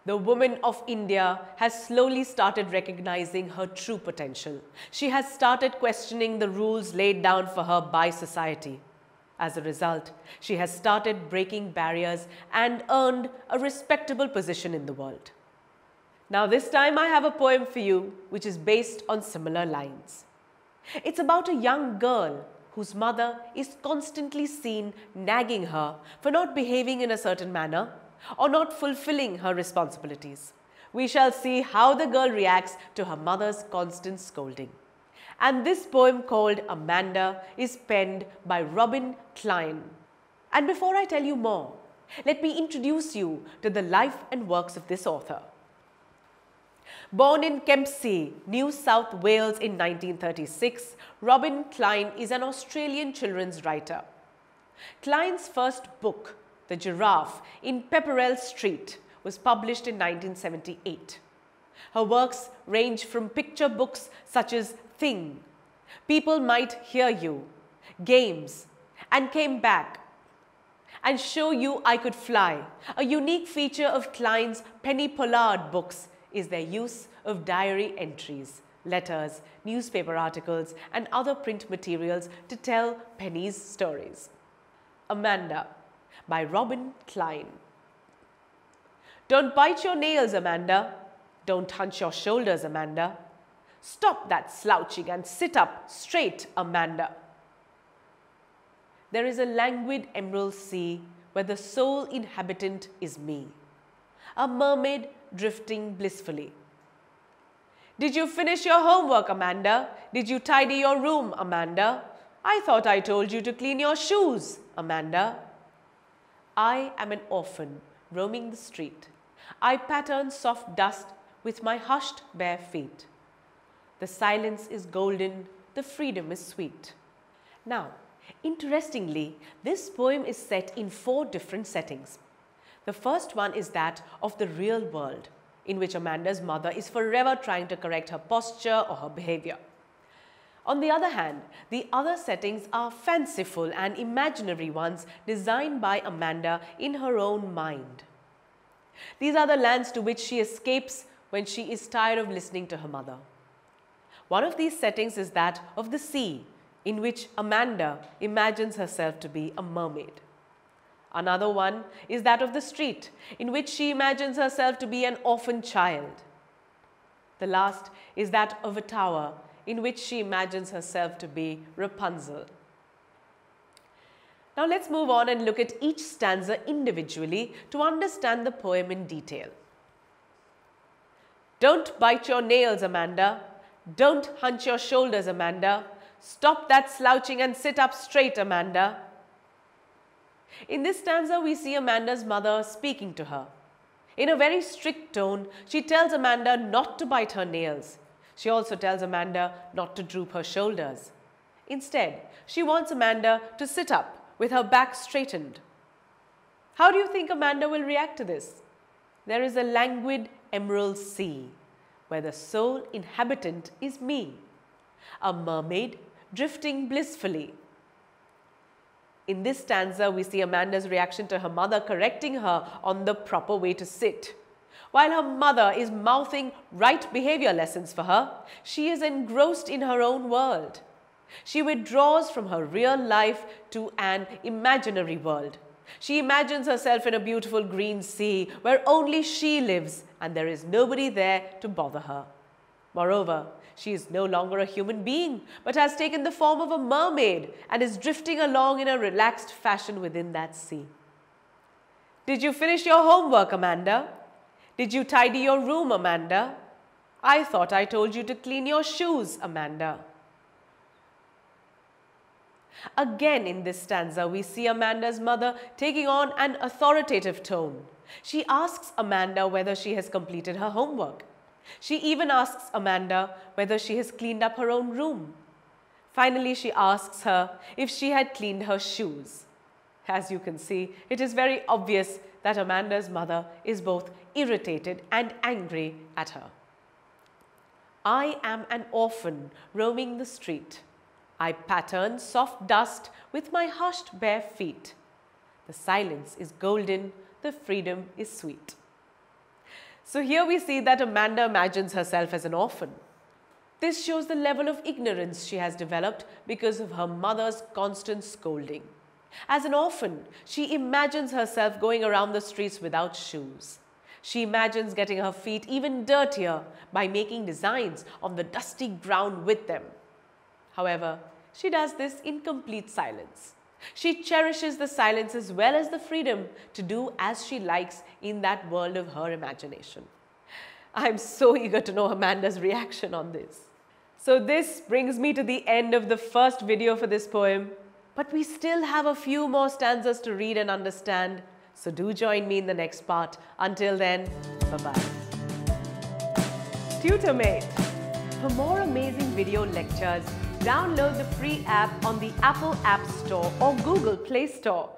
The woman of India has slowly started recognizing her true potential. She has started questioning the rules laid down for her by society. As a result, she has started breaking barriers and earned a respectable position in the world. Now this time I have a poem for you which is based on similar lines. It's about a young girl whose mother is constantly seen nagging her for not behaving in a certain manner or not fulfilling her responsibilities. We shall see how the girl reacts to her mother's constant scolding. And this poem called Amanda is penned by Robin Klein. And before I tell you more, let me introduce you to the life and works of this author. Born in Kempsey, New South Wales in 1936, Robin Klein is an Australian children's writer. Klein's first book, The Giraffe in Pepperell Street, was published in 1978. Her works range from picture books such as Thing, People Might Hear You, Games, and Came Back, and Show You I Could Fly. A unique feature of Klein's Penny Pollard books is their use of diary entries, letters, newspaper articles, and other print materials to tell Penny's stories. Amanda by Robin Klein. Don't bite your nails, Amanda. Don't hunch your shoulders, Amanda. Stop that slouching and sit up straight, Amanda. There is a languid emerald sea where the sole inhabitant is me, a mermaid drifting blissfully. Did you finish your homework, Amanda? Did you tidy your room, Amanda? I thought I told you to clean your shoes, Amanda. I am an orphan roaming the street. I pattern soft dust with my hushed bare feet. The silence is golden, the freedom is sweet. Now, interestingly, this poem is set in 4 different settings. The first one is that of the real world, in which Amanda's mother is forever trying to correct her posture or her behavior. On the other hand, the other settings are fanciful and imaginary ones designed by Amanda in her own mind. These are the lands to which she escapes when she is tired of listening to her mother. One of these settings is that of the sea, in which Amanda imagines herself to be a mermaid. Another one is that of the street, in which she imagines herself to be an orphan child. The last is that of a tower, in which she imagines herself to be Rapunzel. Now let's move on and look at each stanza individually to understand the poem in detail. Don't bite your nails, Amanda. Don't hunch your shoulders, Amanda. Stop that slouching and sit up straight, Amanda. In this stanza, we see Amanda's mother speaking to her. In a very strict tone, she tells Amanda not to bite her nails. She also tells Amanda not to droop her shoulders. Instead, she wants Amanda to sit up with her back straightened. How do you think Amanda will react to this? There is a languid emerald sea, where the sole inhabitant is me, a mermaid drifting blissfully. In this stanza, we see Amanda's reaction to her mother correcting her on the proper way to sit. While her mother is mouthing right behavior lessons for her, she is engrossed in her own world. She withdraws from her real life to an imaginary world. She imagines herself in a beautiful green sea where only she lives and there is nobody there to bother her. Moreover, she is no longer a human being but has taken the form of a mermaid and is drifting along in a relaxed fashion within that sea. Did you finish your homework, Amanda? Did you tidy your room, Amanda? I thought I told you to clean your shoes, Amanda. Again in this stanza, we see Amanda's mother taking on an authoritative tone. She asks Amanda whether she has completed her homework. She even asks Amanda whether she has cleaned up her own room. Finally, she asks her if she had cleaned her shoes. As you can see, it is very obvious that Amanda's mother is both irritated and angry at her. I am an orphan roaming the street. I pattern soft dust with my hushed bare feet. The silence is golden, the freedom is sweet. So here we see that Amanda imagines herself as an orphan. This shows the level of ignorance she has developed because of her mother's constant scolding. As an orphan, she imagines herself going around the streets without shoes. She imagines getting her feet even dirtier by making designs on the dusty ground with them. However, she does this in complete silence. She cherishes the silence as well as the freedom to do as she likes in that world of her imagination. I'm so eager to know Amanda's reaction on this. So this brings me to the end of the first video for this poem. But we still have a few more stanzas to read and understand. So do join me in the next part. Until then, bye-bye. TutorMate. For more amazing video lectures, download the free app on the Apple App Store or Google Play Store